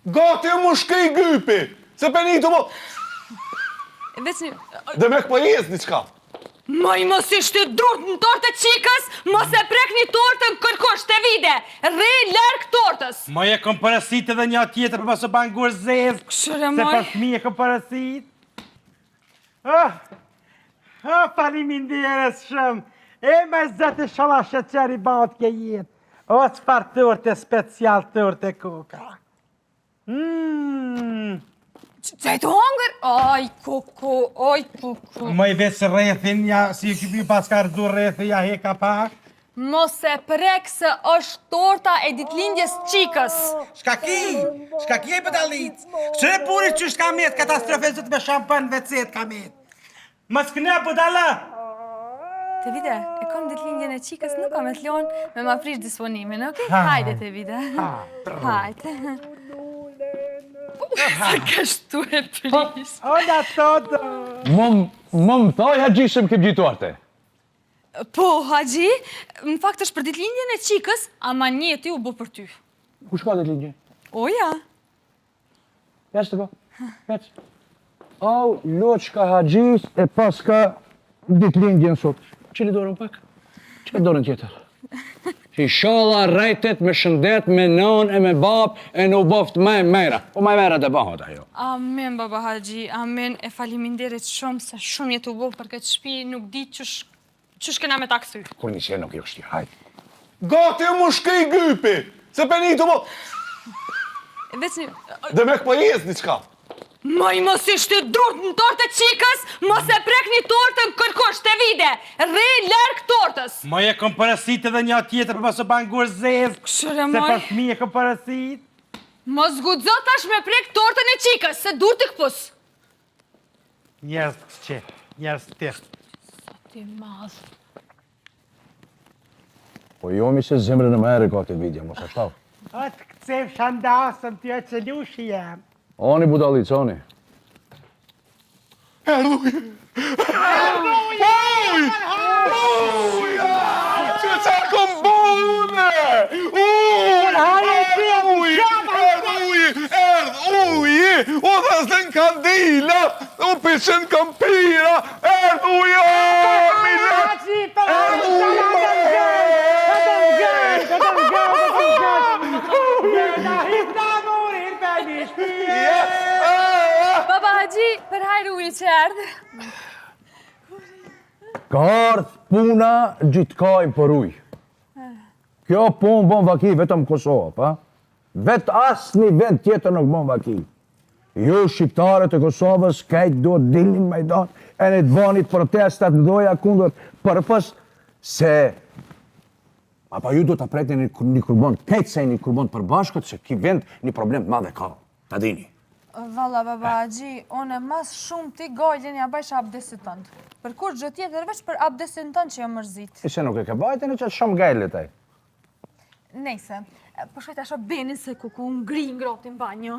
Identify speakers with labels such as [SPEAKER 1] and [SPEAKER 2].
[SPEAKER 1] Gati më shkej gypi, se penitu mo... Dhe me këpa jes një qka.
[SPEAKER 2] Moj mos ishte durt në tortë të qikës, mos e prek një tortë në kërkosh të vide. Rre larg tortës.
[SPEAKER 3] Moj e kom parasit edhe një tjetër për paso bangur zezë.
[SPEAKER 2] Këshire
[SPEAKER 3] Se
[SPEAKER 2] moj.
[SPEAKER 3] pas mi e kom parasit. Faleminderes shumë. E me zëtë shala shëqeri baut ke jetë. O qëfar torte special torte koka.
[SPEAKER 2] Që e të hongër? Aj, kuku.
[SPEAKER 3] Moj veç rrethin, si e këpi pas ka rëdu rrethi, ja heka pak.
[SPEAKER 2] Mos e prek se është torta e ditlindjes qikës.
[SPEAKER 3] Shka ki e pëdalit. Që e buri që shka met katastrofezët me shampan vecet ka met. Mas këne pëdala.
[SPEAKER 2] Të vide, e kom ditlindjen e qikës, nuk kam e t'lon me ma prish disponimin, okej? Hajde të vide. Hajde. Sa kështu e prish.
[SPEAKER 3] Ola todo.
[SPEAKER 1] Më thoj haqishëm këp gjituarte.
[SPEAKER 2] Po, Haxhi, në fakt është për ditlindjen e qikës, ama njeti u bë për ty.
[SPEAKER 1] Ku shka dhe t'lingje?
[SPEAKER 2] Oja.
[SPEAKER 1] Veç të ko, veç. Au, loqka haqis e pas ka ditlindjen sot. Qëli dorën pak? Qëli dorën tjetër? Që i shala rejtet me shëndet, me nën e me bab, e në boft me mera. Po me mera dhe bëhat ajo.
[SPEAKER 2] Amen, baba Haxhi, amen. E faliminderit shumë, se shumë jetu u bë për këtë shtëpi, nuk di qësh kena me ta kthy.
[SPEAKER 1] Kur një qenë nuk jo shti, hajt. Gati më shkej gypi, se penitu mo... Dhe me këpa jes një qka.
[SPEAKER 2] Moj mos ishte durt në tortë të qikës, mos e prek një tortë në kërkosh të vide. Rre larg tortës.
[SPEAKER 3] Moj e kom parasit edhe një tjetër për paso bangur zezë.
[SPEAKER 2] Këshire
[SPEAKER 3] Se
[SPEAKER 2] moj.
[SPEAKER 3] pas mi e kom parasit.
[SPEAKER 2] Mos gudzo tash me prek tortën e qikës, se dur t'i këpus.
[SPEAKER 3] Njerës të kësqe, njerës të tërë.
[SPEAKER 2] Ti madh.
[SPEAKER 1] Po jomi se zemrën e mere ka të vidja, mos ashtav.
[SPEAKER 3] O të këtësem shandasën të jo që lushi jam.
[SPEAKER 1] Oni budalic, oni. Erduj! Që qa kom bune! Erduj! O dhe zën kandila! O pishën kampira! Erduj!
[SPEAKER 2] Baba Haxhi, për hajrë ujë që erdhë.
[SPEAKER 1] Ka ardhë puna gjitkajnë për ujë. Kjo punë bon vaki vetëm Kosovë, pa? Vetë asë një vend tjetër nuk bon vaki. Ju shqiptarët e Kosovës kajtë do të dilin majdan e në të banit protestat në doja kundër përpës se... Apo ju do të aprejtë një kurbon, kajtë se një kurbon përbashkët se ki vend një problem madhe ka, ta dini.
[SPEAKER 2] Valla, baba Haxhi, one mas shumë ti gajlin ja bajsh abdesit tëndë. Për kur gjë tjetër veç për abdesin tëndë që jo mërzit.
[SPEAKER 1] E se nuk e ke bajtë në që shumë gajlit e.
[SPEAKER 2] Nejse, po shkajta shë benin se kuku ngri ngrotin banjo.